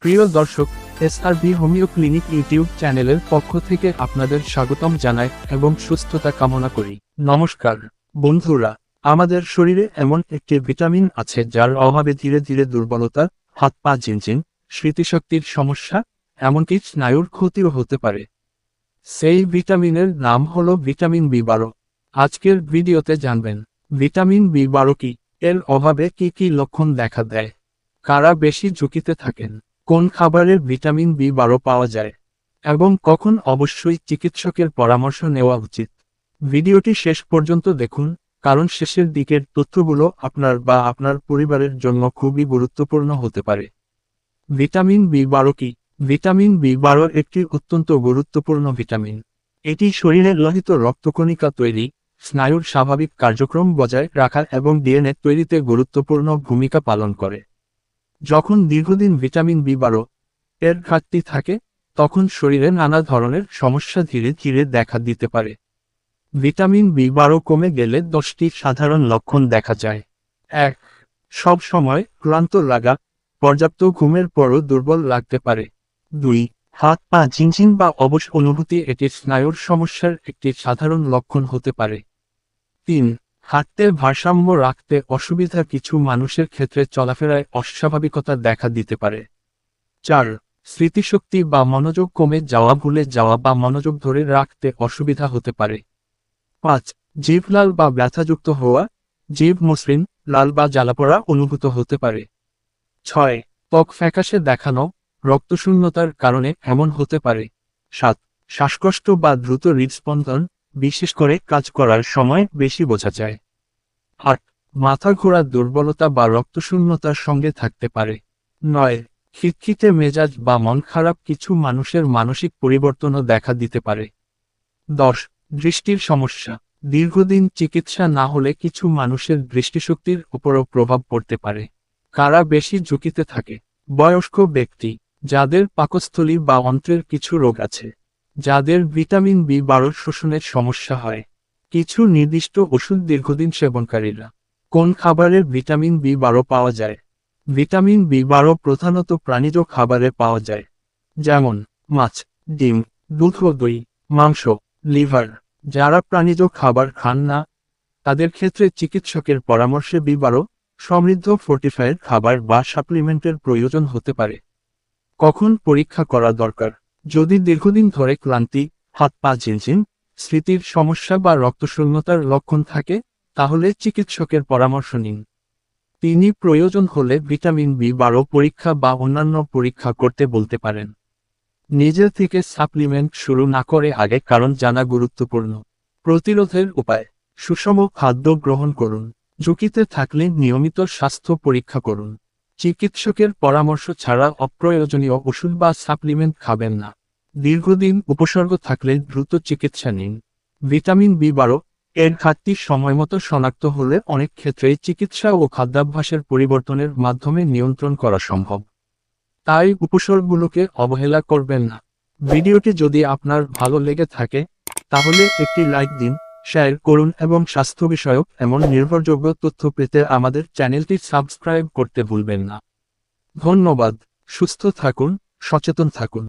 প্রিয় দর্শক, SRB homeo clinic YouTube চ্যানেলের পক্ষ থেকে আপনাদের স্বাগতম জানাই এবং সুস্থতা কামনা করি। নমস্কার বন্ধুরা, আমাদের শরীরে এমন একটি ভিটামিন আছে যার অভাবে ধীরে ধীরে দুর্বলতা, হাত পা ঝিনঝিন, স্মৃতিশক্তির সমস্যা, এমনকি স্নায়ুর ক্ষতিও হতে পারে। সেই ভিটামিনের নাম হলো ভিটামিন বি12। আজকের ভিডিওতে জানবেন ভিটামিন বি12 কি, এর অভাবে কি কি লক্ষণ দেখা দেয়, কারা বেশি ঝুঁকিতে থাকেন, কোন খাবারে ভিটামিন বি12 পাওয়া যায় এবং কখন অবশ্যই চিকিৎসকের পরামর্শ নেওয়া উচিত। ভিডিওটি শেষ পর্যন্ত দেখুন, কারণ শেষের দিকের তথ্যগুলো আপনার বা আপনার পরিবারের জন্য খুবই গুরুত্বপূর্ণ হতে পারে। ভিটামিন বি12 কি? ভিটামিন বি12 একটি অত্যন্ত গুরুত্বপূর্ণ ভিটামিন। এটি শরীরের লোহিত রক্তকণিকা তৈরি, স্নায়ুর স্বাভাবিক কার্যক্রম বজায় রাখা এবং ডিএনএ তৈরিতে গুরুত্বপূর্ণ ভূমিকা পালন করে। যখন দীর্ঘদিন ভিটামিন বি12 এর ঘাটতি থাকে, তখন শরীরে নানা ধরনের সমস্যা ধীরে ধীরে দেখা দিতে পারে। ভিটামিন বি12 কমে গেলে 10টি সাধারণ লক্ষণ দেখা যায়। 1. সব সময় ক্লান্ত লাগা, পর্যাপ্ত ঘুমের পরও দুর্বল লাগতে পারে। 2. হাত পা ঝিনঝিন বা অবশ অনুভূতি, এটি স্নায়ুর সমস্যার একটি সাধারণ লক্ষণ হতে পারে। 3. হাঁটতে ভারসাম্য রাখতে অসুবিধা, কিছু মানুষের ক্ষেত্রে চলাফেরায় অস্বাভাবিকতা দেখা দিতে পারে। 4. স্মৃতিশক্তি বা মনোযোগ কমে যাওয়া, ভুলে যাওয়া বা মনোযোগ ধরে রাখতে অসুবিধা হতে পারে। 5. জিভ লাল বা ব্যথাযুক্ত হওয়া, জিভ মসৃণ, লাল বা জ্বালাপোড়া অনুভূত হতে পারে। 6. ত্বক ফ্যাকাশে দেখানো, রক্তশূন্যতার কারণে এমন হতে পারে। 7. শ্বাসকষ্ট বা দ্রুত হৃদস্পন্দন, বিশেষ করে কাজ করার সময় বেশি বোঝা যায়। 8. মাথা ঘোরা, দুর্বলতা বা রক্তশূন্যতার সঙ্গে থাকতে পারে। 9. খিটখিটে মেজাজ বা মন খারাপ, কিছু মানুষের মানসিক পরিবর্তনও দেখা দিতে পারে। 10. দৃষ্টির সমস্যা, দীর্ঘদিন চিকিৎসা না হলে কিছু মানুষের দৃষ্টিশক্তির উপরও প্রভাব পড়তে পারে। কারা বেশি ঝুঁকিতে থাকে? বয়স্ক ব্যক্তি, যাদের পাকস্থলী বা অন্ত্রের কিছু রোগ আছে, যাদের ভিটামিন বি12 শোষণের সমস্যা হয়, কিছু নির্দিষ্ট ওষুধ দীর্ঘদিন সেবনকারীরা। কোন খাবারের ভিটামিন বি12 পাওয়া যায়? ভিটামিন বি12 প্রধানত প্রাণীজ খাবারে পাওয়া যায়, যেমন মাছ, ডিম, দুধ ও দই, মাংস, লিভার। যারা প্রাণীজ খাবার খান না, তাদের ক্ষেত্রে চিকিৎসকের পরামর্শে বি12 সমৃদ্ধ ফোর্টিফায়েড খাবার বা সাপ্লিমেন্টের প্রয়োজন হতে পারে। কখন পরীক্ষা করা দরকার? যদি দীর্ঘদিন ধরে ক্লান্তি, হাত পা ঝিনঝিন, স্মৃতির সমস্যা বা রক্তশূন্যতার লক্ষণ থাকে, তাহলে চিকিৎসকের পরামর্শ নিন। তিনি প্রয়োজন হলে ভিটামিন বি12 পরীক্ষা বা অন্যান্য পরীক্ষা করতে বলতে পারেন। নিজে থেকে সাপ্লিমেন্ট শুরু না করে আগে কারণ জানা গুরুত্বপূর্ণ। প্রতিরোধের উপায়: সুষম খাদ্য গ্রহণ করুন, ঝুঁকিতে থাকলে নিয়মিত স্বাস্থ্য পরীক্ষা করুন। চিকিৎসকের পরামর্শ ছাড়া অপ্রয়োজনীয় ওষুধ বা সাপ্লিমেন্ট খাবেন না। দীর্ঘদিন উপসর্গ থাকলে দ্রুত চিকিৎসা নিন। ভিটামিন বি12 এর ঘাটতি সময়মতো শনাক্ত হলে অনেক ক্ষেত্রেই চিকিৎসা ও খাদ্যাভ্যাসের পরিবর্তনের মাধ্যমে নিয়ন্ত্রণ করা সম্ভব। তাই উপসর্গগুলোকে অবহেলা করবেন না। ভিডিওটি যদি আপনার ভালো লেগে থাকে, তাহলে একটি লাইক দিন, শেয়ার করুন এবং স্বাস্থ্য বিষয়ক এমন নির্ভরযোগ্য তথ্য পেতে আমাদের চ্যানেলটি সাবস্ক্রাইব করতে ভুলবেন না। ধন্যবাদ। সুস্থ থাকুন, সচেতন থাকুন।